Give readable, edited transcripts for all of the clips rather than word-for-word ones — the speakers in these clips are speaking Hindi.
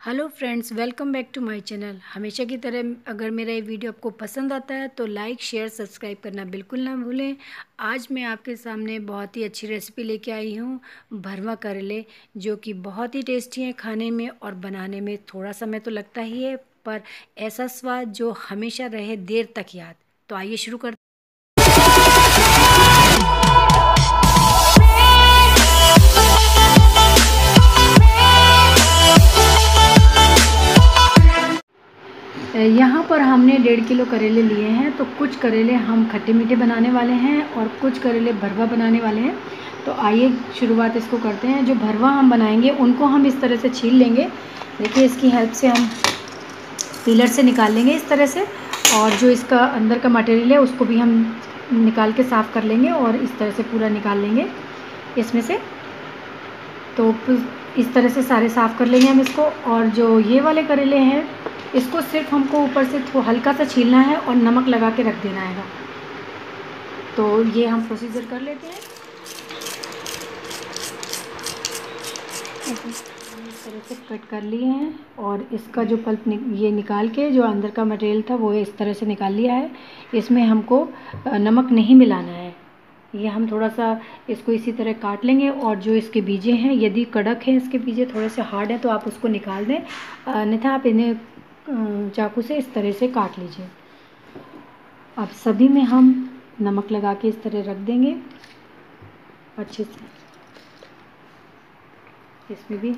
Hello friends, welcome back to my channel. हमेशा की तरह अगर मेरा ये वीडियो आपको पसंद आता है तो लाइक शेयर सब्सक्राइब करना बिल्कुल ना भूलें। आज मैं आपके सामने बहुत ही अच्छी रेसिपी लेके आई हूँ, भरवा करेले, जो कि बहुत ही टेस्टी है खाने में और बनाने में थोड़ा समय तो लगता ही है, पर ऐसा स्वाद जो हमेशा रहे देर तक याद। तो आइए शुरू करते यहाँ पर हमने 1.5 किलो करेले लिए हैं। तो कुछ करेले हम खट्टे मीठे बनाने वाले हैं और कुछ करेले भरवा बनाने वाले हैं। तो आइए शुरुआत इसको करते हैं। जो भरवा हम बनाएंगे उनको हम इस तरह से छील लेंगे। देखिए, इसकी हेल्प से हम पीलर से निकाल लेंगे इस तरह से, और जो इसका अंदर का मटेरियल है उसको भी हम निकाल के साफ़ कर लेंगे और इस तरह से पूरा निकाल लेंगे इसमें से। तो इस तरह से सारे साफ़ कर लेंगे हम इसको। और जो ये वाले करेले हैं इसको सिर्फ हमको ऊपर से हल्का सा छीलना है और नमक लगा के रख देना है। तो ये हम प्रोसीजर कर लेते हैं। इस तरह से कट कर लिए हैं और इसका जो पल्प ये निकाल के जो अंदर का मटेरियल था वो इस तरह से निकाल लिया है। इसमें हमको नमक नहीं मिलाना है। ये हम थोड़ा सा इसको इसी तरह काट लेंगे और जो इसके बीजे हैं, यदि कड़क हैं इसके बीजे, थोड़े से हार्ड हैं, तो आप उसको निकाल दें, अन्यथा आप इन्हें चाकू से इस तरह से काट लीजिए। अब सभी में हम नमक लगा के इस तरह रख देंगे अच्छे से। इसमें भी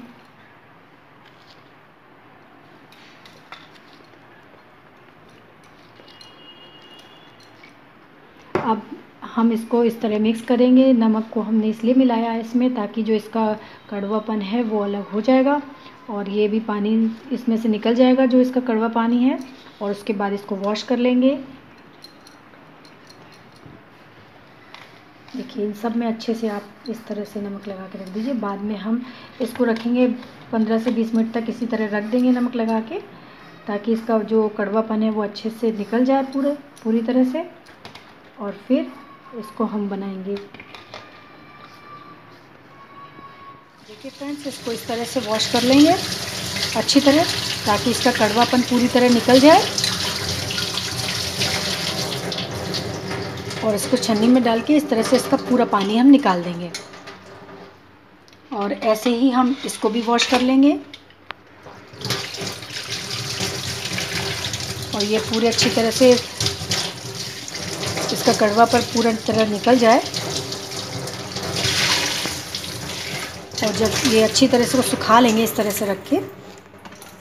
अब हम इसको इस तरह मिक्स करेंगे। नमक को हमने इसलिए मिलाया है इसमें ताकि जो इसका कड़वापन है वो अलग हो जाएगा और ये भी पानी इसमें से निकल जाएगा जो इसका कड़वा पानी है। और उसके बाद इसको वॉश कर लेंगे। देखिए, इन सब में अच्छे से आप इस तरह से नमक लगा के रख दीजिए। बाद में हम इसको रखेंगे 15 से 20 मिनट तक इसी तरह रख देंगे नमक लगा के, ताकि इसका जो कड़वापन है वो अच्छे से निकल जाए पूरी तरह से। और फिर इसको हम बनाएंगे। देखिए फ्रेंड्स, इसको इस तरह से वॉश कर लेंगे अच्छी तरह ताकि इसका कड़वापन पूरी तरह निकल जाए। और इसको छन्नी में डाल के इस तरह से इसका पूरा पानी हम निकाल देंगे। और ऐसे ही हम इसको भी वॉश कर लेंगे और ये पूरे अच्छी तरह से इसका कड़वापन पूरा तरह निकल जाए। और जब ये अच्छी तरह से वो सुखा लेंगे इस तरह से रख के,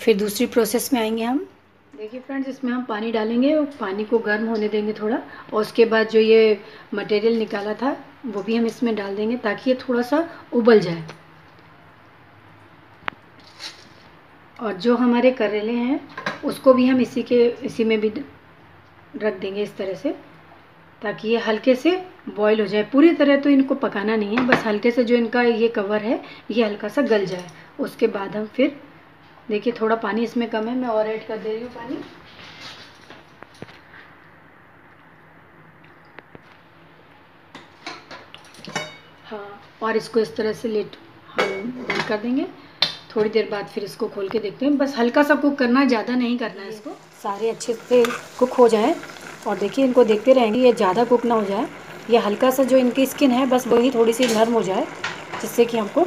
फिर दूसरी प्रोसेस में आएंगे हम। देखिए फ्रेंड्स, इसमें हम पानी डालेंगे और पानी को गर्म होने देंगे थोड़ा। और उसके बाद जो ये मटेरियल निकाला था वो भी हम इसमें डाल देंगे ताकि ये थोड़ा सा उबल जाए। और जो हमारे करेले हैं उसको भी हम इसी में भी रख देंगे इस तरह से, ताकि ये हल्के से बॉईल हो जाए। पूरी तरह तो इनको पकाना नहीं है, बस हल्के से जो इनका ये कवर है ये हल्का सा गल जाए। उसके बाद हम फिर, देखिए थोड़ा पानी इसमें कम है, मैं और ऐड कर दे रही हूँ पानी। हाँ, और इसको इस तरह से लिड हम बंद कर देंगे। थोड़ी देर बाद फिर इसको खोल के देखते हैं। बस हल्का सा कुक करना है, ज़्यादा नहीं करना है इसको। सारे अच्छे से कुक हो जाएं और देखिए इनको देखते रहेंगे, ये ज़्यादा कुक ना हो जाए। ये हल्का सा जो इनकी स्किन है बस वही थोड़ी सी नरम हो जाए, जिससे कि हमको,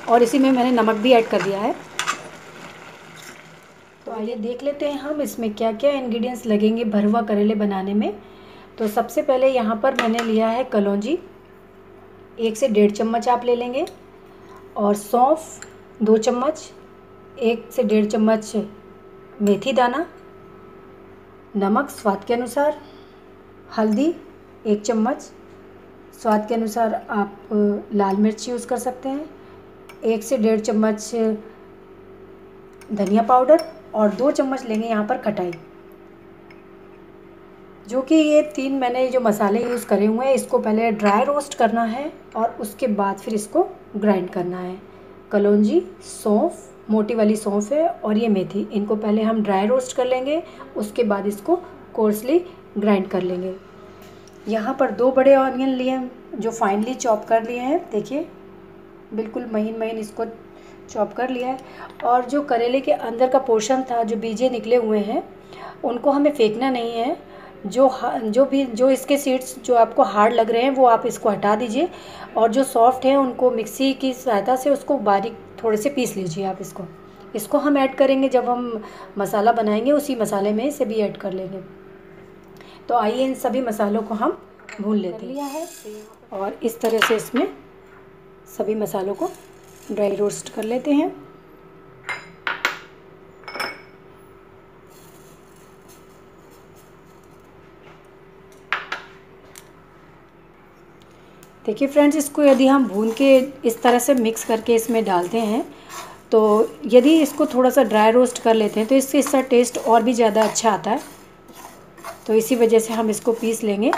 और इसी में मैंने नमक भी ऐड कर दिया है। तो आइए देख लेते हैं हम इसमें क्या क्या इंग्रेडिएंट्स लगेंगे भरवा करेले बनाने में। तो सबसे पहले यहाँ पर मैंने लिया है कलौंजी, 1 से 1.5 चम्मच आप ले लेंगे। और सौंफ 2 चम्मच, 1 से 1.5 चम्मच मेथी दाना, नमक स्वाद के अनुसार, हल्दी 1 चम्मच, स्वाद के अनुसार आप लाल मिर्च यूज़ कर सकते हैं, 1 से 1.5 चम्मच धनिया पाउडर और 2 चम्मच लेंगे यहाँ पर खटाई। जो कि ये 3 मैंने जो मसाले यूज़ करे हुए हैं, इसको पहले ड्राई रोस्ट करना है और उसके बाद फिर इसको ग्राइंड करना है। कलौंजी, सौंफ, मोटी वाली सौंफ है, और ये मेथी, इनको पहले हम ड्राई रोस्ट कर लेंगे, उसके बाद इसको कोर्सली ग्राइंड कर लेंगे। यहाँ पर 2 बड़े ऑनियन लिए जो फाइनली चॉप कर लिए हैं। देखिए बिल्कुल महीन महीन इसको चॉप कर लिया है। और जो करेले के अंदर का पोर्शन था, जो बीजे निकले हुए हैं, उनको हमें फेंकना नहीं है। जो इसके सीड्स जो आपको हार्ड लग रहे हैं वो आप इसको हटा दीजिए, और जो सॉफ्ट है उनको मिक्सी की सहायता से उसको बारीक थोड़े से पीस लीजिए आप। इसको हम ऐड करेंगे जब हम मसाला बनाएंगे, उसी मसाले में इसे भी ऐड कर लेंगे। तो आइए इन सभी मसालों को हम भून लेते हैं। और इस तरह से इसमें सभी मसालों को ड्राई रोस्ट कर लेते हैं। देखिए फ्रेंड्स, इसको यदि हम भून के इस तरह से मिक्स करके इसमें डालते हैं, तो यदि इसको थोड़ा सा ड्राई रोस्ट कर लेते हैं तो इससे इसका टेस्ट और भी ज़्यादा अच्छा आता है। तो इसी वजह से हम इसको पीस लेंगे,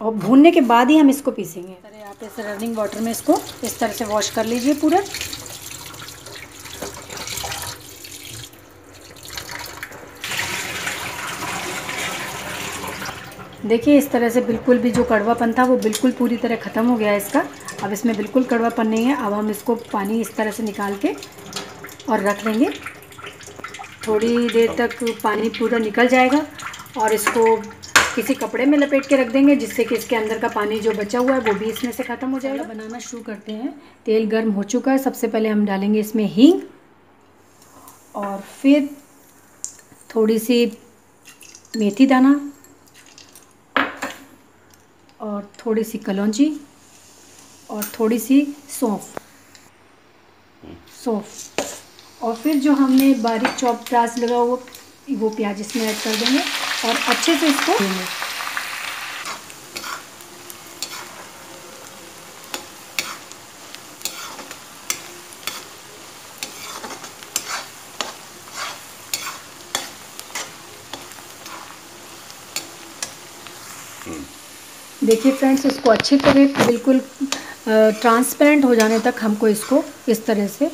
और भूनने के बाद ही हम इसको पीसेंगे। तरह आप इस रनिंग वाटर में इसको इस तरह से वॉश कर लीजिए पूरा। देखिए इस तरह से बिल्कुल भी जो कड़वापन था वो बिल्कुल पूरी तरह ख़त्म हो गया है इसका। अब इसमें बिल्कुल कड़वापन नहीं है। अब हम इसको पानी इस तरह से निकाल के और रख लेंगे। थोड़ी देर तक पानी पूरा निकल जाएगा और इसको किसी कपड़े में लपेट के रख देंगे, जिससे कि इसके अंदर का पानी जो बचा हुआ है वो भी इसमें से ख़त्म हो जाएगा। बनाना शुरू करते हैं। तेल गर्म हो चुका है। सबसे पहले हम डालेंगे इसमें हींग, और फिर थोड़ी सी मेथी दाना, और थोड़ी सी कलौंजी, और थोड़ी सी सौंफ। और फिर जो हमने बारीक चॉप प्याज लगा वो प्याज इसमें ऐड कर देंगे और अच्छे से इसको देंगे। देखिए फ्रेंड्स, इसको अच्छी तरह बिल्कुल ट्रांसपेरेंट हो जाने तक हमको इसको इस तरह से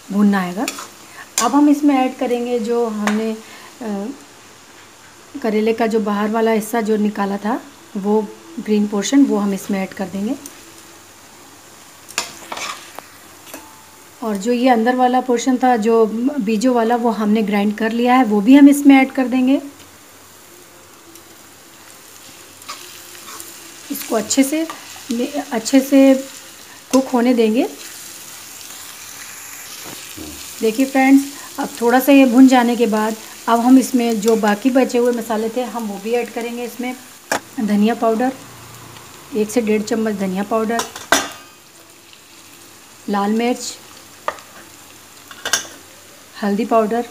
भूनना आएगा। अब हम इसमें ऐड करेंगे जो हमने करेले का जो बाहर वाला हिस्सा जो निकाला था, वो ग्रीन पोर्शन, वो हम इसमें ऐड कर देंगे। और जो ये अंदर वाला पोर्शन था जो बीजों वाला, वो हमने ग्राइंड कर लिया है, वो भी हम इसमें ऐड कर देंगे। इसको अच्छे से कुक होने देंगे। देखिए फ्रेंड्स, अब थोड़ा सा ये भुन जाने के बाद अब हम इसमें जो बाकी बचे हुए मसाले थे हम वो भी ऐड करेंगे। इसमें धनिया पाउडर 1 से 1.5 चम्मच धनिया पाउडर, लाल मिर्च, हल्दी पाउडर,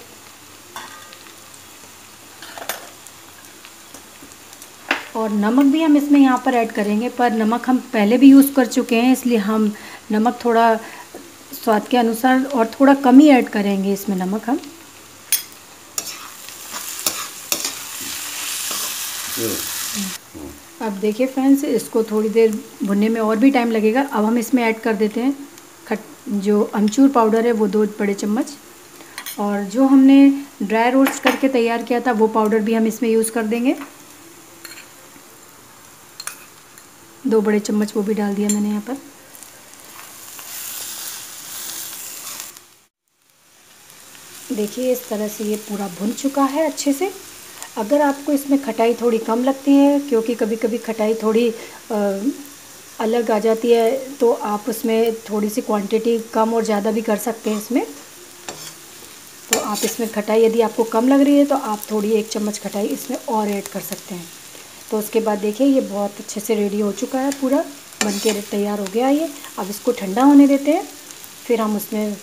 और नमक भी हम इसमें यहाँ पर ऐड करेंगे। पर नमक हम पहले भी यूज़ कर चुके हैं, इसलिए हम नमक थोड़ा स्वाद के अनुसार और थोड़ा कम ही ऐड करेंगे इसमें नमक हम। अब देखिए फ्रेंड्स, इसको थोड़ी देर भुनने में और भी टाइम लगेगा। अब हम इसमें ऐड कर देते हैं जो अमचूर पाउडर है वो 2 बड़े चम्मच, और जो हमने ड्राई रोस्ट करके तैयार किया था वो पाउडर भी हम इसमें यूज़ कर देंगे। 2 बड़े चम्मच वो भी डाल दिया मैंने यहाँ पर। देखिए इस तरह से ये पूरा भुन चुका है अच्छे से। अगर आपको इसमें खटाई थोड़ी कम लगती है, क्योंकि कभी कभी खटाई थोड़ी अलग आ जाती है, तो आप उसमें थोड़ी सी क्वांटिटी कम और ज़्यादा भी कर सकते हैं इसमें। तो आप इसमें खटाई यदि आपको कम लग रही है तो आप थोड़ी 1 चम्मच खटाई इसमें और ऐड कर सकते हैं। तो उसके बाद देखिए ये बहुत अच्छे से रेडी हो चुका है, पूरा बन के तैयार हो गया ये। अब इसको ठंडा होने देते हैं, फिर हम उसमें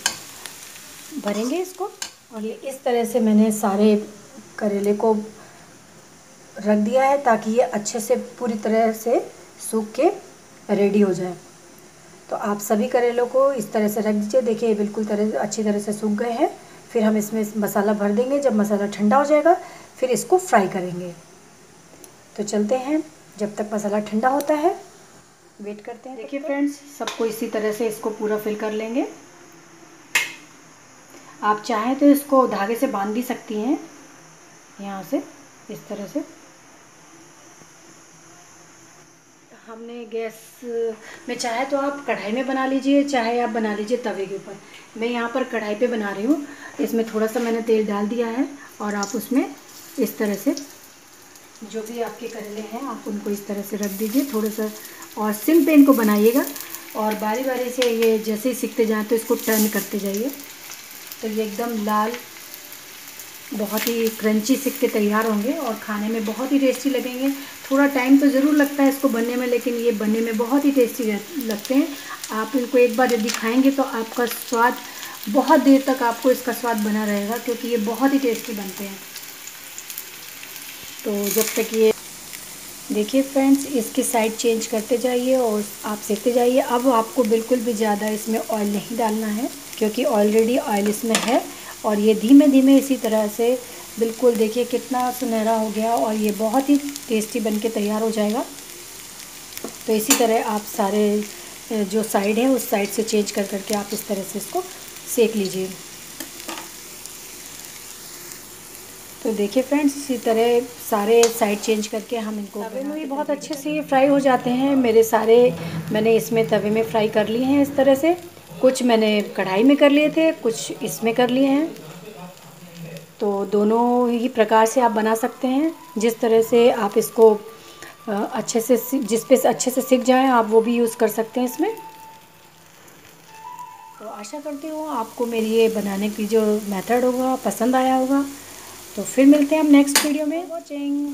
भरेंगे इसको। और ये इस तरह से मैंने सारे करेले को रख दिया है ताकि ये अच्छे से पूरी तरह से सूख के रेडी हो जाए। तो आप सभी करेलों को इस तरह से रख दीजिए। देखिए ये बिल्कुल अच्छी तरह से सूख गए हैं। फिर हम इसमें मसाला भर देंगे। जब मसाला ठंडा हो जाएगा फिर इसको फ्राई करेंगे। तो चलते हैं, जब तक मसाला ठंडा होता है वेट करते हैं। देखिए फ्रेंड्स, सबको इसी तरह से इसको पूरा फिल कर लेंगे। आप चाहें तो इसको धागे से बांध भी सकती हैं, यहाँ से इस तरह से। हमने गैस में, चाहे तो आप कढ़ाई में बना लीजिए, चाहे आप बना लीजिए तवे के ऊपर। मैं यहाँ पर कढ़ाई पे बना रही हूँ। इसमें थोड़ा सा मैंने तेल डाल दिया है और आप उसमें इस तरह से जो भी आपके करेले हैं आप उनको इस तरह से रख दीजिए थोड़ा सा, और सिम पे इनको बनाइएगा और बारी बारी से ये जैसे ही सीखते जाएँ तो इसको टर्न करते जाइए। तो ये एकदम लाल बहुत ही क्रंची सिक के तैयार होंगे और खाने में बहुत ही टेस्टी लगेंगे। थोड़ा टाइम तो ज़रूर लगता है इसको बनने में, लेकिन ये बनने में बहुत ही टेस्टी लगते हैं। आप इनको एक बार यदि खाएंगे तो आपका स्वाद बहुत देर तक आपको इसका स्वाद बना रहेगा, क्योंकि ये बहुत ही टेस्टी बनते हैं। तो जब तक ये देखिए फ्रेंड्स, इसकी साइड चेंज करते जाइए और आप सेकते जाइए। अब आपको बिल्कुल भी ज़्यादा इसमें ऑयल नहीं डालना है, क्योंकि ऑलरेडी ऑयल इसमें है। और ये धीमे धीमे इसी तरह से बिल्कुल देखिए कितना सुनहरा हो गया और ये बहुत ही टेस्टी बनके तैयार हो जाएगा। तो इसी तरह आप सारे जो साइड है उस साइड से चेंज कर करके आप इस तरह से इसको सेक लीजिए। तो देखिए फ्रेंड्स, इसी तरह सारे साइड चेंज करके हम इनको तवे में भी बहुत अच्छे से ये फ्राई हो जाते हैं। मेरे सारे मैंने इसमें तवे में फ्राई कर लिए हैं इस तरह से। कुछ मैंने कढ़ाई में कर लिए थे, कुछ इसमें कर लिए हैं। तो दोनों ही प्रकार से आप बना सकते हैं, जिस तरह से आप इसको अच्छे से जिस पे अच्छे से सीख जाएं आप वो भी यूज़ कर सकते हैं इसमें। तो आशा करती हूँ आपको मेरी ये बनाने की जो मेथड होगा पसंद आया होगा। तो फिर मिलते हैं हम नेक्स्ट वीडियो में। वॉचिंग।